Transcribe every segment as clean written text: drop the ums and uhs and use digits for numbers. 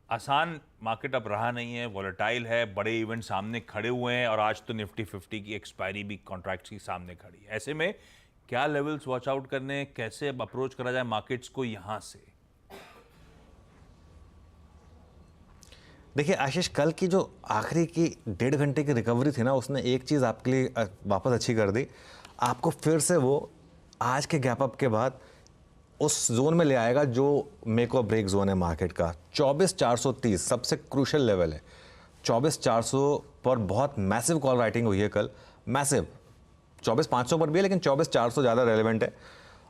आसान मार्केट अब रहा नहीं है, वॉलेटाइल है, बड़े इवेंट सामने खड़े हुए हैं और आज तो निफ्टी 50 की एक्सपायरी भी कॉन्ट्रैक्ट्स की सामने खड़ी है। ऐसे में क्या लेवल्स वॉच आउट करने, कैसे अब अप्रोच करा जाए मार्केट्स को यहां से? देखिए आशीष, कल की जो आखिरी की 1.5 घंटे की रिकवरी थी ना, उसने एक चीज़ आपके लिए वापस अच्छी कर दी। आपको फिर से वो आज के गैप अप के बाद उस जोन में ले आएगा जो मेक और ब्रेक जोन है मार्केट का। 24,430 सबसे क्रूशल लेवल है। 24,400 पर बहुत मैसिव कॉल राइटिंग हुई है कल, मैसिव। 24,500 पर भी है लेकिन 24,400 ज़्यादा रेलेवेंट है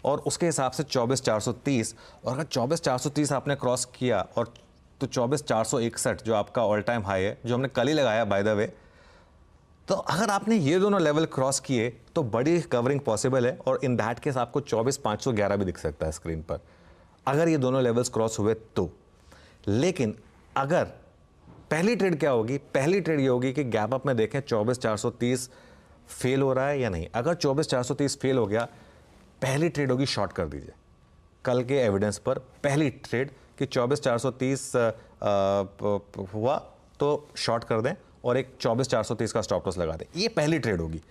और उसके हिसाब से 24,430। और अगर 24,430 आपने क्रॉस किया और तो 24,461 जो आपका ऑल टाइम हाई है, जो हमने कल ही लगाया बाय द वे, तो अगर आपने ये दोनों लेवल क्रॉस किए तो बड़ी कवरिंग पॉसिबल है और इन दैट केस आपको 24,511 भी दिख सकता है स्क्रीन पर, अगर ये दोनों लेवल्स क्रॉस हुए तो। लेकिन अगर पहली ट्रेड क्या होगी? पहली ट्रेड ये होगी कि गैप अप में देखें 24,430 फेल हो रहा है या नहीं। अगर 24,430 फेल हो गया, पहली ट्रेड होगी शॉर्ट कर दीजिए। कल के एविडेंस पर पहली ट्रेड कि 24,430 हुआ तो शॉर्ट कर दें और एक 24,430 का स्टॉप लॉस लगा दें। ये पहली ट्रेड होगी।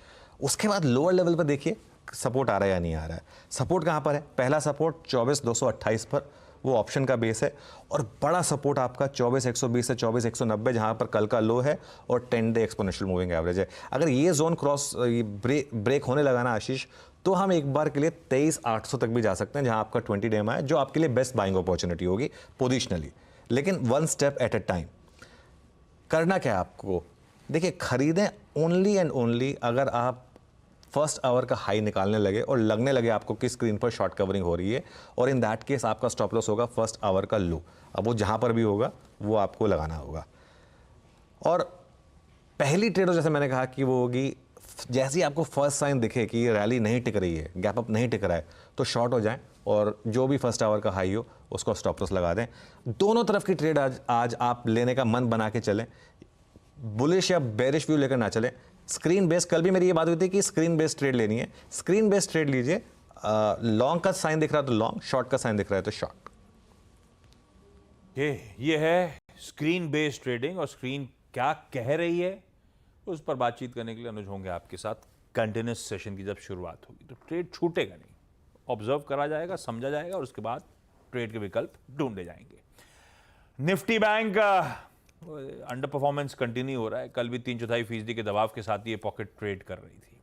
उसके बाद लोअर लेवल पर देखिए सपोर्ट आ रहा है या नहीं आ रहा है। सपोर्ट कहाँ पर है? पहला सपोर्ट 24,228 पर, वो ऑप्शन का बेस है। और बड़ा सपोर्ट आपका 24,120 से 24,190 जहाँ पर कल का लो है और 10 डे एक्सपोनेंशियल मूविंग एवरेज है। अगर ये जोन क्रॉस ब्रेक होने लगा ना आशीष, तो हम एक बार के लिए 23,800 तक भी जा सकते हैं जहाँ आपका 20 डे है, जो आपके लिए बेस्ट बाइंग अपॉर्चुनिटी होगी पोजिशनली। लेकिन one step at A time. करना क्या है आपको? देखिए, खरीदें ओनली एंड ओनली अगर आप फर्स्ट आवर का हाई निकालने लगे और लगने लगे आपको कि स्क्रीन पर शॉर्ट कवरिंग हो रही है, और इन दैट केस आपका स्टॉप लॉस होगा फर्स्ट आवर का लो। अब वो जहां पर भी होगा वो आपको लगाना होगा। और पहली ट्रेड जैसे मैंने कहा कि वो होगी जैसे ही आपको फर्स्ट साइन दिखे कि ये रैली नहीं टिक रही है, गैप अप नहीं टिक रहा है, तो शॉर्ट हो जाएं और जो भी फर्स्ट आवर का हाई हो उसको स्टॉप लॉस लगा दें। दोनों तरफ की ट्रेड आज आप लेने का मन बना के चलें। बुलिश या बेरिश व्यू लेकर ना चलें। स्क्रीन बेस, कल भी मेरी ये बात हुई थी कि स्क्रीन बेस ट्रेड लेनी है। स्क्रीन बेस ट्रेड लीजिए। लॉन्ग का साइन दिख रहा है तो लॉन्ग, शॉर्ट का साइन दिख रहा है तो शॉर्ट। ये है स्क्रीन बेस्ड ट्रेडिंग, और स्क्रीन क्या कह रही है उस पर बातचीत करने के लिए अनुज होंगे आपके साथ। कंटिन्यूस सेशन की जब शुरुआत होगी तो ट्रेड छूटेगा नहीं, ऑब्जर्व करा जाएगा, समझा जाएगा और उसके बाद ट्रेड के विकल्प ढूंढे जाएंगे। Nifty bank under performance continue हो रहा है। कल भी 3/4% के दबाव के साथ ये पॉकेट ट्रेड कर रही थी।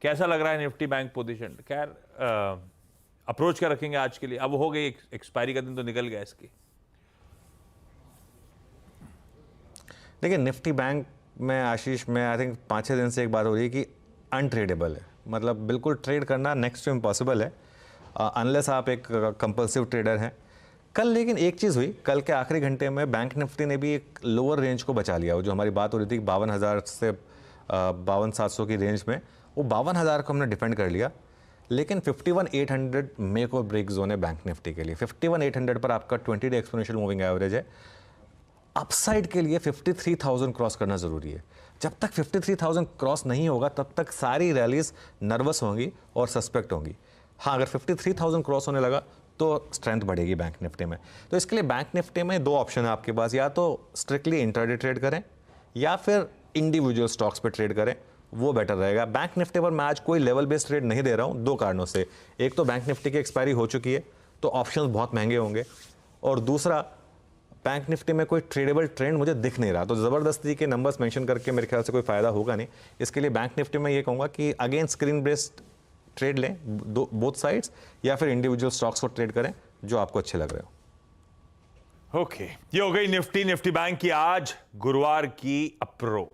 कैसा लग रहा है निफ्टी बैंक पोजीशन? खैर, अप्रोच क्या रखेंगे आज के लिए? अब हो गई एक्सपायरी का दिन तो निकल गया इसकी। देखिए, निफ्टी बैंक में आशीष, में आई थिंक 5-6 दिन से एक बात हो रही है कि अनट्रेडेबल है। मतलब बिल्कुल ट्रेड करना नेक्स्ट टू इम्पॉसिबल है अनलेस आप एक कंपल्सिव ट्रेडर हैं। कल लेकिन एक चीज़ हुई, कल के आखिरी घंटे में बैंक निफ्टी ने भी एक लोअर रेंज को बचा लिया। वो जो हमारी बात हो रही थी 52,000 से 52,700 की रेंज में, वो 52,000 को हमने डिफेंड कर लिया। लेकिन 51,800 मेक और ब्रेक जोन है बैंक निफ्टी के लिए। 51,800 पर आपका 20 डे एक्सपोनेंशियल मूविंग एवरेज है। अपसाइड के लिए 53,000 क्रॉस करना ज़रूरी है। जब तक 53,000 क्रॉस नहीं होगा तब तक सारी रैलीज नर्वस होंगी और सस्पेक्ट होंगी। हाँ, अगर 53,000 क्रॉस होने लगा तो स्ट्रेंथ बढ़ेगी बैंक निफ्टी में। तो इसके लिए बैंक निफ्टी में दो ऑप्शन है आपके पास, या तो स्ट्रिक्टली इंट्राडे ट्रेड करें या फिर इंडिविजुअल स्टॉक्स पर ट्रेड करें, वो बेटर रहेगा। बैंक निफ्टी पर मैं आज कोई लेवल बेस्ड ट्रेड नहीं दे रहा हूँ, दो कारणों से। एक तो बैंक निफ्टी की एक्सपायरी हो चुकी है तो ऑप्शंस बहुत महंगे होंगे, और दूसरा बैंक निफ्टी में कोई ट्रेडेबल ट्रेंड मुझे दिख नहीं रहा, तो ज़बरदस्ती के नंबर्स मेंशन करके मेरे ख्याल से कोई फ़ायदा होगा नहीं। इसके लिए बैंक निफ्टी में ये कहूँगा कि अगेन स्क्रीन बेस्ड ट्रेड लें बोथ साइड्स, या फिर इंडिविजुअल स्टॉक्स को ट्रेड करें जो आपको अच्छे लग रहे हो। ओके, ये हो गई निफ्टी बैंक की आज गुरुवार की अप्रोच।